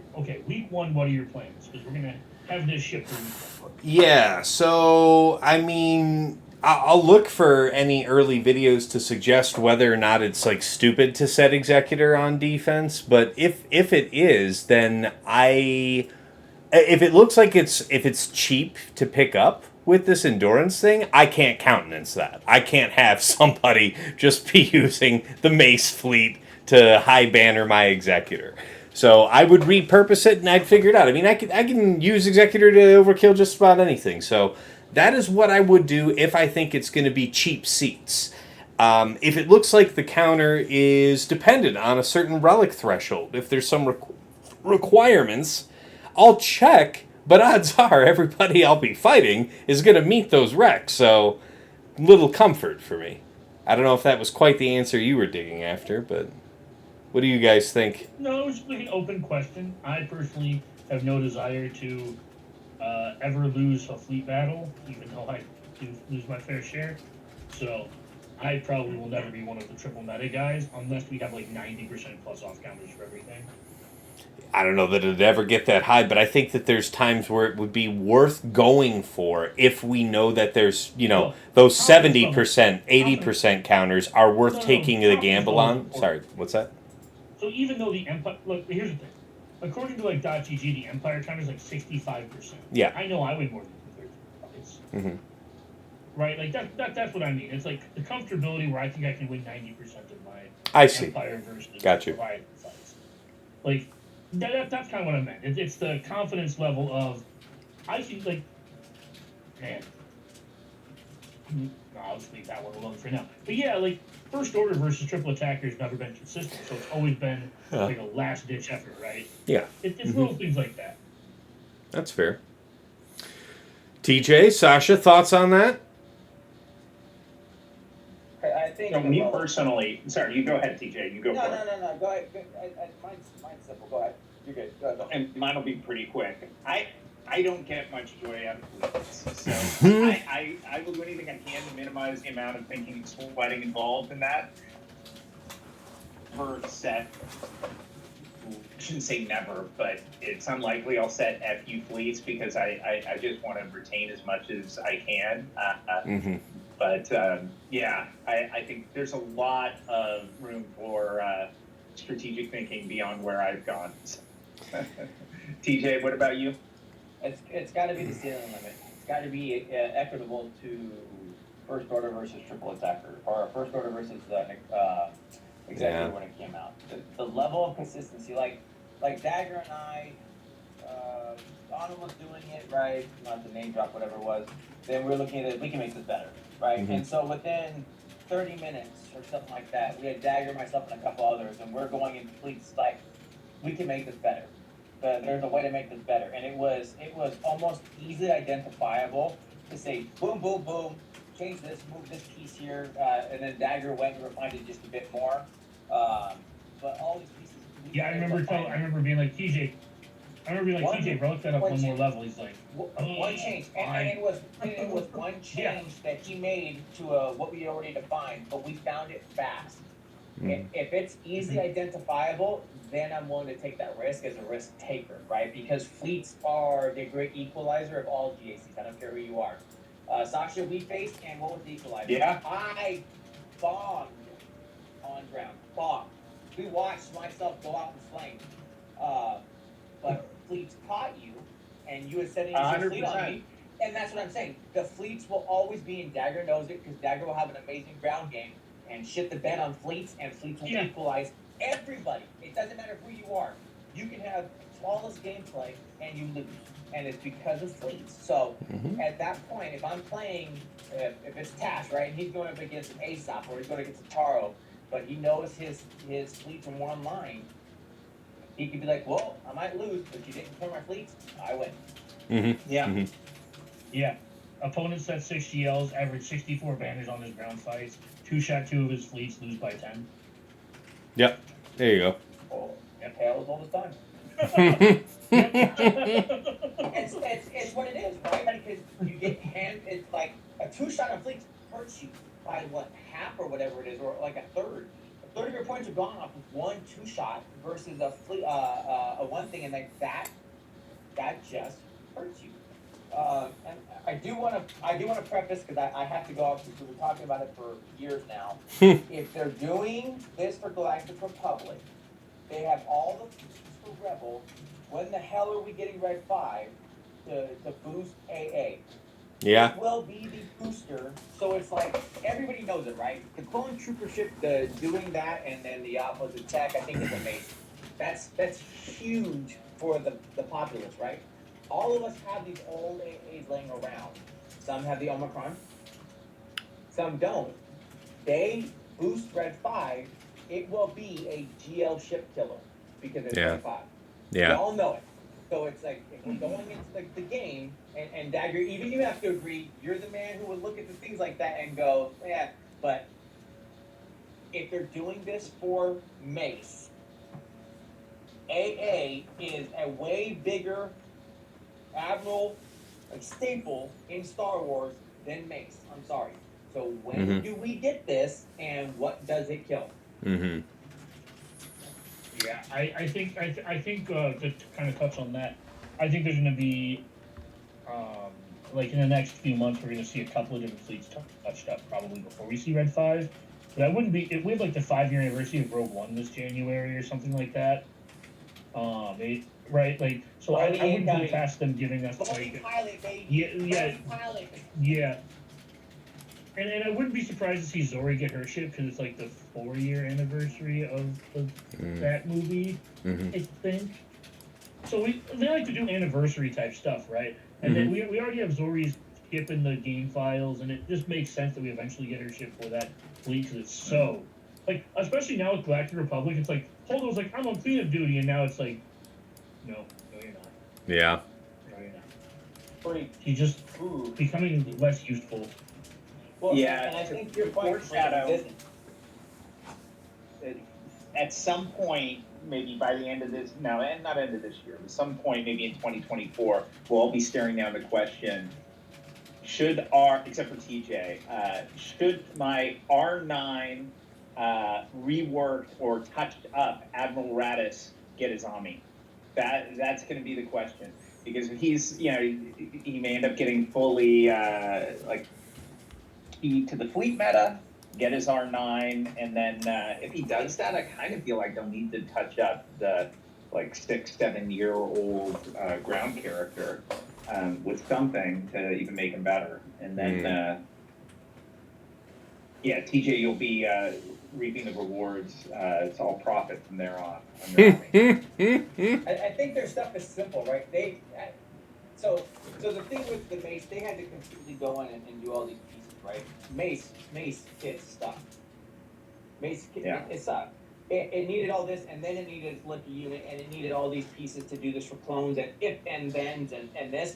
plans? Because we're going to have this ship for week one. Yeah, so, I mean, I'll look for any early videos to suggest whether or not it's, like, stupid to set Executor on defense, but if it is, then if it looks like if it's cheap to pick up with this Endurance thing, I can't countenance that. I can't have somebody just be using the Mace fleet to high banner my Executor. So I would repurpose it and I'd figure it out. I mean, I can use Executor to overkill just about anything. So that is what I would do if I think it's going to be cheap seats. If it looks like the counter is dependent on a certain relic threshold, if there's some requirements, I'll check, but odds are everybody I'll be fighting is going to meet those recs, so little comfort for me. I don't know if that was quite the answer you were digging after, but what do you guys think? No, it was like an open question. I personally have no desire to ever lose a fleet battle, even though I do lose my fair share. So I probably will never be one of the triple meta guys unless we have like 90% plus off counters for everything. I don't know that it'd ever get that high, but I think that there's times where it would be worth going for if we know that there's, those 70%, 80% counters are worth taking the gamble on. Sorry, what's that? So even though the Empire... Look, here's the thing. According to, like, .gg, the Empire counter is, like, 65%. Yeah. I know I win more than 2/3. Mm-hmm. Right? Like, that's what I mean. It's, like, the comfortability where I think I can win 90% of my Empire versus Leviathan fights. Like, that's kind of what I meant. It's the confidence level of... I think, like... Man. No, I'll just leave that one alone for now. But yeah, like... First Order versus Triple Attacker has never been consistent, so it's always been like a last-ditch effort, right? Yeah. It's little things like that. That's fair. TJ, Sasha, thoughts on that? I think... me personally... Sorry, you go ahead, TJ. You go for it. No. Go ahead. Mine's simple. Go ahead. You're good. Go ahead. And mine will be pretty quick. I don't get much joy out of fleets, so I will do anything I can to minimize the amount of thinking and sweating involved in that. Per set, I shouldn't say never, but it's unlikely I'll set FU fleets because I just want to retain as much as I can. But I think there's a lot of room for strategic thinking beyond where I've gone. TJ, what about you? It's got to be the ceiling limit. It's got to be equitable to First Order versus Triple Attacker, or First Order versus Executor when it came out. The level of consistency, like Dagger and I, Anna was doing it right, not the name drop, whatever it was. Then we're looking at it. We can make this better, right? Mm-hmm. And so within 30 minutes or something like that, we had Dagger, myself, and a couple others, and we're going into fleets like we can make this better. There's a way to make this better, and it was almost easily identifiable to say boom, boom, boom, change this, move this piece here, and then Dagger went and refined it just a bit more. But all these pieces. Yeah, I remember being like, TJ, I remember being like, TJ, roll that up one more level. He's like, one change, and it was one change that he made to what we already defined, but we found it fast. If it's easily identifiable, then I'm willing to take that risk as a risk taker, right? Because fleets are the great equalizer of all GACs. I don't care who you are. Sasha, we faced, and what was the equalizer? Yeah. I bombed on ground. Bombed. We watched myself go out in flames. But fleets caught you, and you had setting your fleet on me. And that's what I'm saying. The fleets will always be in Dagger knows it, because Dagger will have an amazing ground game and shit the bed on fleets, and fleets will equalize everybody. It doesn't matter who you are. You can have flawless gameplay and you lose. And it's because of fleets. So at that point, if I'm playing, if it's Tash, right, and he's going up against an Aesop or he's going against a Taro, but he knows his fleets are more online, he could be like, well, I might lose, but you didn't kill my fleets, I win. Yeah. Opponent set 6 GLs, average 64 banners on his ground fights. 2-shot 2 of his fleets, lose by 10. Yep. There you go. Oh, and tails all the time. It's what it is, right? Because you get it's like a 2-shot on fleets hurts you by what, half or whatever it is, or like a third. A third of your points are gone off with one 2-shot versus a one thing, and like that just hurts you. And I do want to preface, because I have to go off, because we've been talking about it for years now. If they're doing this for Galactic Republic, they have all the pieces for Rebel. When the hell are we getting Red 5 to boost AA? Yeah. It will be the booster, so it's like, everybody knows it, right? The clone trooper ship doing that, and then the opposite tech, I think is amazing. That's huge for the populace, right? All of us have these old AAs laying around. Some have the Omicron, some don't. They boost Red 5, it will be a GL ship killer because it's Red 5. Yeah. We all know it. So it's like, if we're going into the game, and Dagger, even you have to agree, you're the man who would look at the things like that and go, yeah, but if they're doing this for Mace, AA is a way bigger Admiral, like staple in Star Wars than Mace. I'm sorry. So when do we get this, and what does it kill? Yeah, I think to kind of touch on that, I think there's going to be, like in the next few months, we're going to see a couple of different fleets touched up probably before we see Red 5. But I wouldn't be, if we have like the 5-year anniversary of Rogue One this January or something like that. Right, like, so I wouldn't put it past them giving us like, pilot, baby. Yeah. And I wouldn't be surprised to see Zori get her ship, because it's like the 4-year anniversary of that movie, I think. So they like to do anniversary type stuff, right? And then we already have Zori's ship in the game files, and it just makes sense that we eventually get her ship for that fleet, because it's so, like, especially now with Galactic Republic, it's like, Holdo's like, I'm on cleanup duty, and now it's like, no, you're not. Yeah. No, you're not. He's just becoming less useful. Well, yeah, and I think your point foreshadow. At some point, maybe by the end of this, no, and not end of this year, but some point, maybe in 2024, we'll all be staring down the question: except for TJ, should my R9 reworked or touched up Admiral Radis get his Ami? That's going to be the question, because he's, he may end up getting fully like key to the fleet meta, get his R9, and then if he does that, I kind of feel like they'll need to touch up the like 6-7-year-old ground character with something to even make him better, and then TJ, you'll be reaping the rewards. It's all profit from there on. I think their stuff is simple, right? So the thing with the Mace, they had to completely go in and do all these pieces, right? Mace hits stuff. Mace, it sucked. It needed all this, and then it needed its lucky unit, and it needed all these pieces to do this for clones, and if and thens, and this.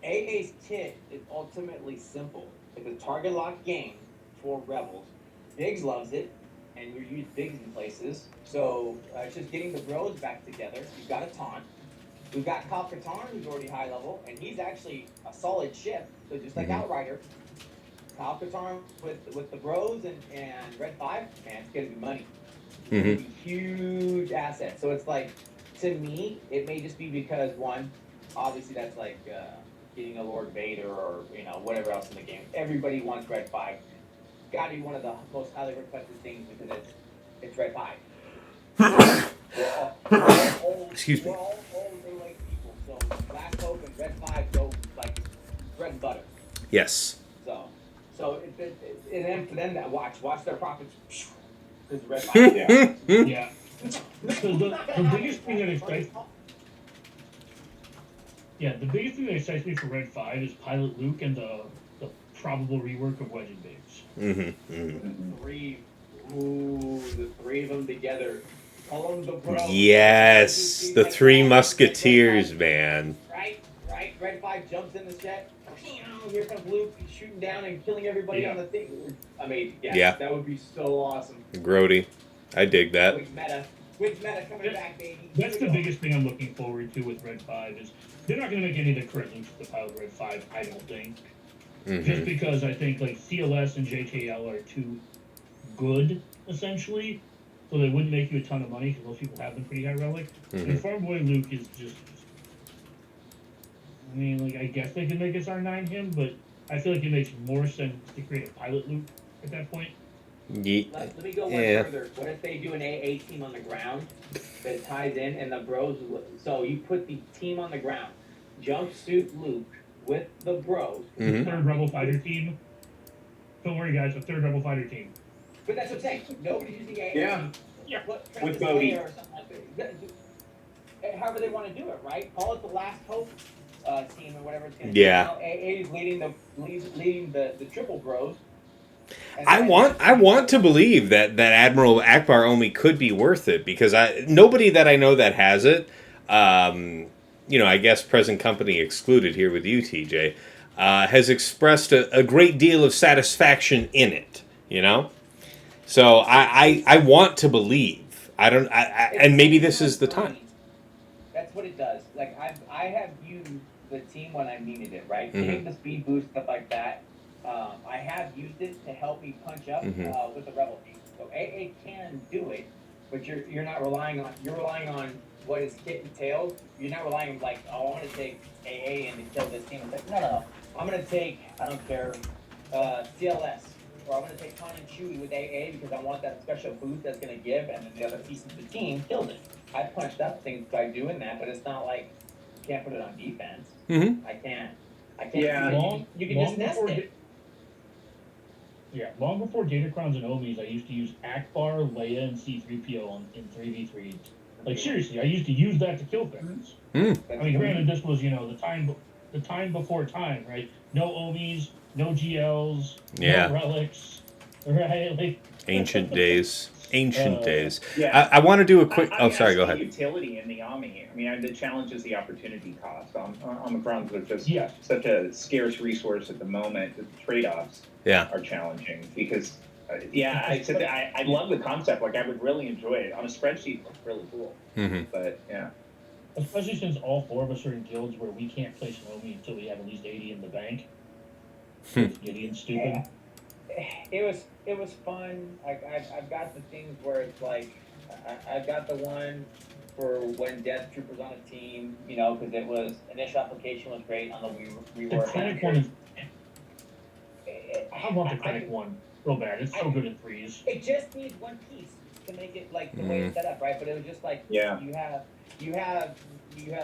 AA's kit is ultimately simple. It's a target lock game for Rebels. Biggs loves it, and you use Biggs in places. So it's just getting the bros back together. You've got a taunt. We've got Kyle Katarn, who's already high level, and he's actually a solid ship. So just like Outrider, Kyle Katarn with the Bros and Red 5, man, it's going to be money. It's going to be huge assets. So it's like, to me, it may just be because, one, obviously that's like getting a Lord Vader or, whatever else in the game. Everybody wants Red 5. Got to be one of the most highly requested things because it's Red 5. Excuse me. We're all middle-aged people, so Last Hope and Red 5 go like bread and butter. Yes. So and then for them that watch their profits. Because Red 5, yeah. The biggest thing that excites. Yeah, the biggest thing that excites me for Red 5 is Pilot Luke and the probable rework of Wedge and Biggs. The three of them together. Call them the Bros. Yes, the Three Musketeers, man. Right. Red 5 jumps in the jet. Here comes Luke shooting down and killing everybody on the thing. I mean, that would be so awesome. Grody. I dig that. Which meta coming back, baby. That's the biggest thing I'm looking forward to with Red 5 is they're not going to make any of the correct links to the Pilot Red 5, I don't think. Just because I think like CLS and JTL are too good, essentially. So they wouldn't make you a ton of money because most people have them pretty high relic. And Farm Boy Luke is just... I mean, like, I guess they can make us R9 him, but I feel like it makes more sense to create a Pilot Luke at that point. Let me go one further. What if they do an AA team on the ground that ties in and the Bros... So you put the team on the ground, jumpsuit Luke with the Bros. Third Rebel Fighter team. Don't worry, guys, a third Rebel Fighter team. But that's what I'm saying. Nobody's using AA. Yeah. With Bodhi. Or something like that. However they want to do it, right? Call it the Last Hope team or whatever it's going to be. Now, AA is leading the triple Bros. I want to believe that Admiral Akbar Omi could be worth it because nobody that I know that has it, I guess present company excluded here with you, TJ, has expressed a great deal of satisfaction in it. So I want to believe. And maybe this is the time. That's what it does. Like I have used the team when I needed it, right? Getting the speed boost, stuff like that. I have used it to help me punch up with the Rebel team. So AA can do it, but you're not relying on. You're relying on what is kit and tails. You're not relying on like, oh, I want to take AA and to kill this team. It's like, no. I'm gonna take, I don't care, CLS. Or I'm going to take Han and Chewie with AA because I want that special boost that's going to give, and then the other pieces of the team killed it. I punched up things by doing that, but it's not like you can't put it on defense. I can't. Yeah. You can just nest it. Long before Datacrons and Omis, I used to use Akbar, Leia, and C-3PO in 3v3s. Like, seriously, I used to use that to kill things. I mean, granted, this was, the time before time, right? No Omis, no GLs, no relics, right? Like, ancient days. Yeah. I want to do a quick... sorry, go ahead. Utility in the Omni. I mean, the challenge is the opportunity cost. On the grounds, they're just such a scarce resource at the moment. The trade-offs are challenging because, I love the concept. Like, I would really enjoy it. On a spreadsheet, it looks really cool. But, yeah. Especially since all four of us are in guilds where we can't place an Omi until we have at least 80 in the bank. Gideon's stupid. It was fun. I've got the things where it's like I've got the one for when Death Troopers on a team, because it was initial application was great on the The Krennic one is. I want the Krennic one real bad. It's so good in threes. It just needs one piece to make it like the way it's set up, right? But it was just like you have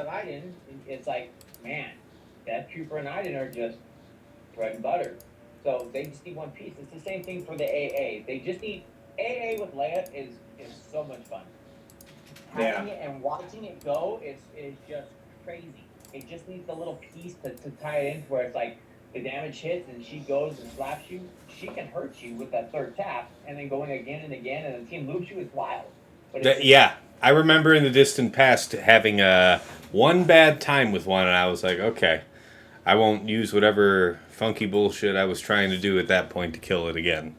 Iden. It's like, man, Death Trooper and Iden are just bread and butter. So they just need one piece. It's the same thing for the AA. They just need AA with Leia is so much fun. Having it and watching it go is just crazy. It just needs a little piece to tie it in where it's like the damage hits and she goes and slaps you. She can hurt you with that third tap and then going again and again and the team loops you. It's wild. But I remember in the distant past having one bad time with one and I was like, okay, I won't use whatever funky bullshit I was trying to do at that point to kill it again.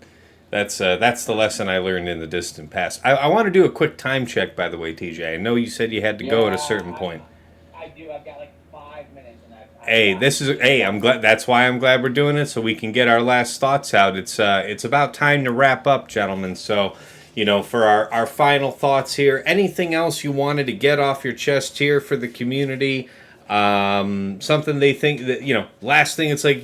That's the lesson I learned in the distant past. I want to do a quick time check, by the way, TJ. I know you said you had to go at a certain point. I do. I've got like 5 minutes, and I'm glad. That's why I'm glad we're doing it, so we can get our last thoughts out. It's about time to wrap up, gentlemen. So, for our final thoughts here, anything else you wanted to get off your chest here for the community? Something they think that, last thing, it's like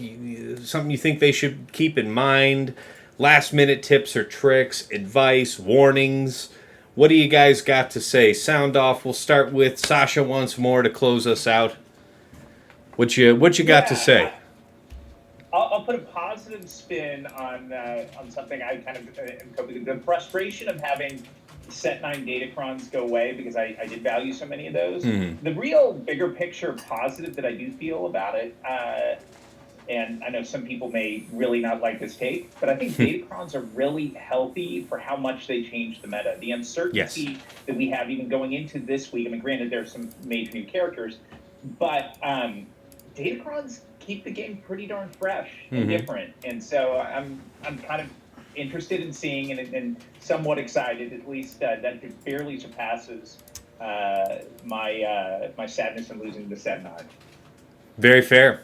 something you think they should keep in mind, last minute tips or tricks, advice, warnings. What do you guys got to say? Sound off. We'll start with Sasha once more to close us out. What you got to say? I'll put a positive spin on something I kind of am coping with. The frustration of having set 9 datacrons go away, because I did value so many of those. Mm-hmm. The real bigger picture positive that I do feel about it, and I know some people may really not like this take, but I think datacrons are really healthy for how much they change the meta. The uncertainty that we have even going into this week, I mean, granted, there's some major new characters, but datacrons keep the game pretty darn fresh and different. And so I'm kind of interested in seeing and somewhat excited, at least that it barely surpasses my sadness in losing the set 9. Very fair.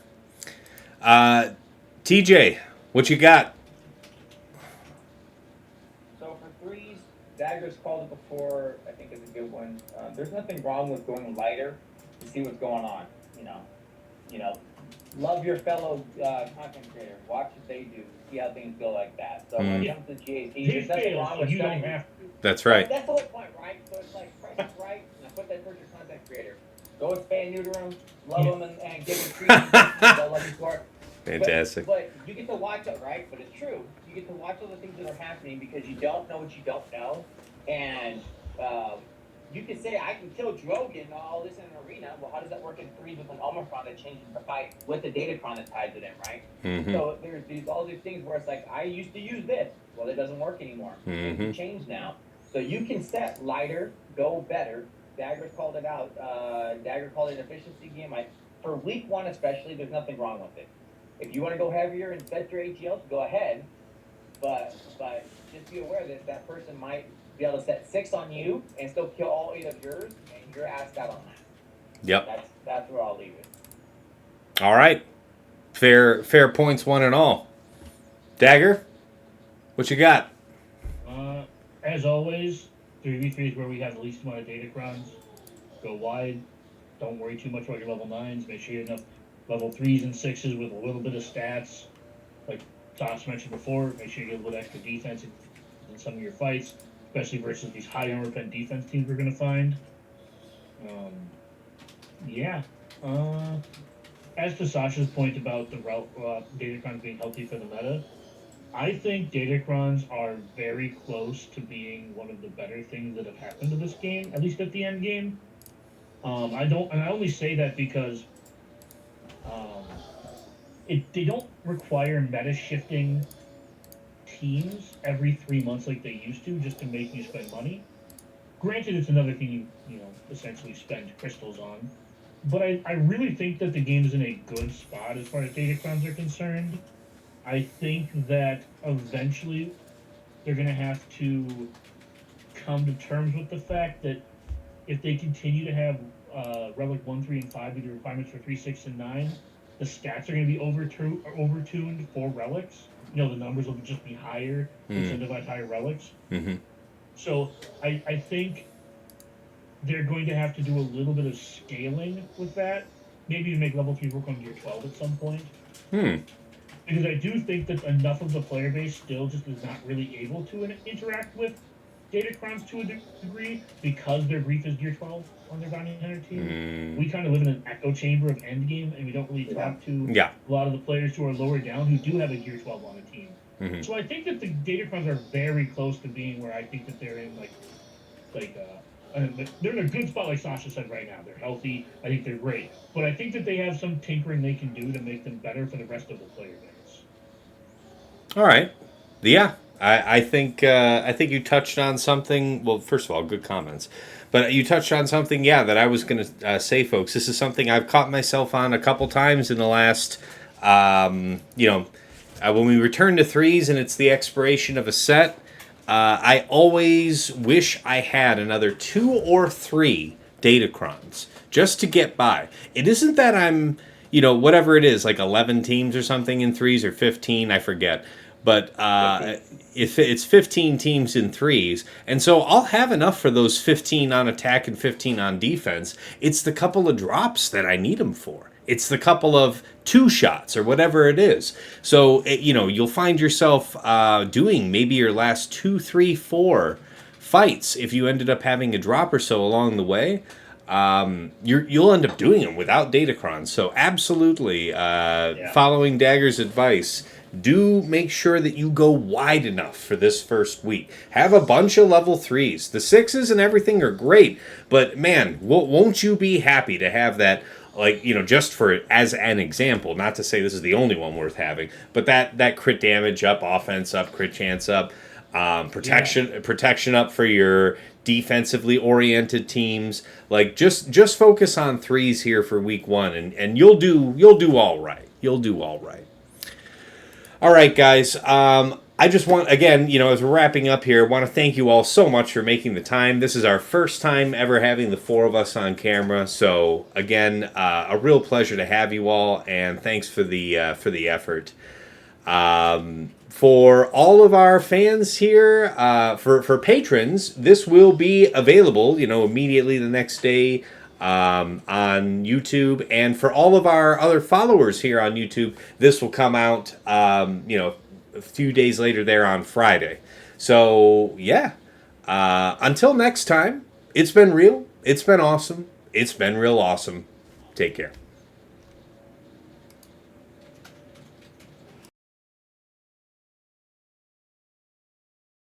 TJ, what you got? So for threes, Dagger's called it before. I think it's a good one. There's nothing wrong with going lighter to see what's going on. Love your fellow content creator. Watch what they do. See how things go like that. So when it comes to GAT, there's nothing wrong with you don't have to. That's right. That's the whole point, right? So it's like price is right, and I put that towards your content creator. Go expand, neuter them, love them, and give them treatment. They'll love you for it. Fantastic. But you get to watch it, right? But it's true. You get to watch all the things that are happening because you don't know what you don't know. And you can say, I can kill Drogon, all this in an arena. Well, how does that work in threes with an Omicron that changes the fight with the Datacron that ties it in, right? Mm-hmm. So there's all these things where it's like, I used to use this. Well, it doesn't work anymore. It's changed now. So you can set lighter, go better. Dagger called it out. Dagger called it an efficiency game. For week 1 especially, there's nothing wrong with it. If you want to go heavier and set your AGLs, go ahead. But just be aware that that person might be able to set 6 on you and still kill all 8 of yours, and you're asked out on that. Yep. That's where I'll leave it. All right. Fair points, one and all. Dagger, what you got? As always, 3v3 is where we have the least amount of datacrons. Go wide. Don't worry too much about your level 9s. Make sure you have enough level 3s and 6s with a little bit of stats. Like Tosh mentioned before, make sure you get a little extra defense in some of your fights, especially versus these high armor pen defense teams we're going to find. As to Sasha's point about the datacrons being healthy for the meta, I think datacrons are very close to being one of the better things that have happened to this game, at least at the end game. I only say that because they don't require meta shifting teams every 3 months like they used to, just to make you spend money. Granted, it's another thing you essentially spend crystals on, but I really think that the game is in a good spot as far as datacrons are concerned. I think that eventually they're going to have to come to terms with the fact that if they continue to have Relic 1, 3, and 5 be the requirements for 3, 6, and 9, the stats are going to be overtuned for relics. The numbers will just be higher, incentivize higher relics. Mm-hmm. So I think they're going to have to do a little bit of scaling with that. Maybe to make level 3 work on Gear 12 at some point. Because I do think that enough of the player base still just is not really able to interact with datacrons to a degree because their brief is Gear 12 on their bounty hunter team. We kind of live in an echo chamber of endgame, and we don't really talk to a lot of the players who are lower down who do have a Gear 12 on the team. So I think that the datacrons are very close to being where I think that they're in they're in a good spot, like Sasha said right now. They're healthy. I think they're great. But I think that they have some tinkering they can do to make them better for the rest of the player base. All right. Yeah. I think you touched on something. Well, first of all, good comments. But you touched on something, that I was going to say, folks. This is something I've caught myself on a couple times in the last, when we return to threes and it's the expiration of a set, I always wish I had another 2 or 3 Datacrons just to get by. It isn't that I'm, whatever it is, like 11 teams or something in threes or 15, I forget. But if it's 15 teams in threes, and so I'll have enough for those 15 on attack and 15 on defense. It's the couple of drops that I need them for. It's the couple of 2 shots or whatever it is. So, you'll find yourself doing maybe your last 2, 3, 4 fights if you ended up having a drop or so along the way. You'll end up doing them without Datacron. So absolutely, following Dagger's advice, do make sure that you go wide enough for this first week. Have a bunch of level 3s. The 6s and everything are great, but man, won't you be happy to have that? Like, just for as an example, not to say this is the only one worth having, but that crit damage up, offense up, crit chance up, protection up for your defensively oriented teams. Like, just focus on 3s here for week 1, and you'll do all right. You'll do all right. All right, guys. I just want, again, as we're wrapping up here, I want to thank you all so much for making the time. This is our first time ever having the 4 of us on camera. So, again, a real pleasure to have you all, and thanks for the effort. For all of our fans here, for patrons, this will be available, immediately the next day on YouTube. And for all of our other followers here on YouTube, this will come out, a few days later there on Friday. So, yeah. Until next time, it's been real. It's been awesome. It's been real awesome. Take care.